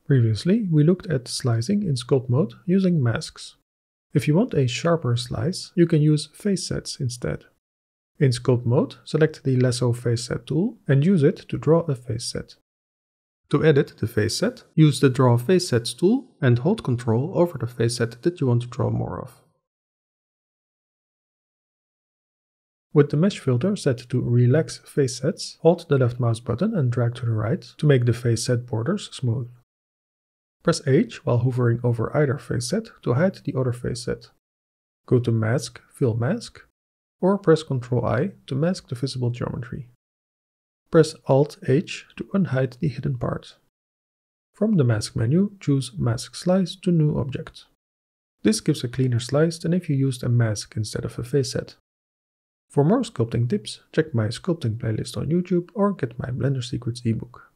Previously, we looked at slicing in sculpt mode using masks. If you want a sharper slice, you can use face sets instead. In sculpt mode, select the lasso face set tool and use it to draw a face set. To edit the face set, use the Draw Face Sets tool and hold Ctrl over the face set that you want to draw more of. With the mesh filter set to Relax Face Sets, hold the left mouse button and drag to the right to make the face set borders smooth. Press H while hovering over either face set to hide the other face set. Go to Mask, Fill Mask, or press Ctrl I to mask the visible geometry. Press Alt-H to unhide the hidden part. From the Mask menu, choose Mask Slice to New Object. This gives a cleaner slice than if you used a mask instead of a face set. For more sculpting tips, check my sculpting playlist on YouTube or get my Blender Secrets ebook.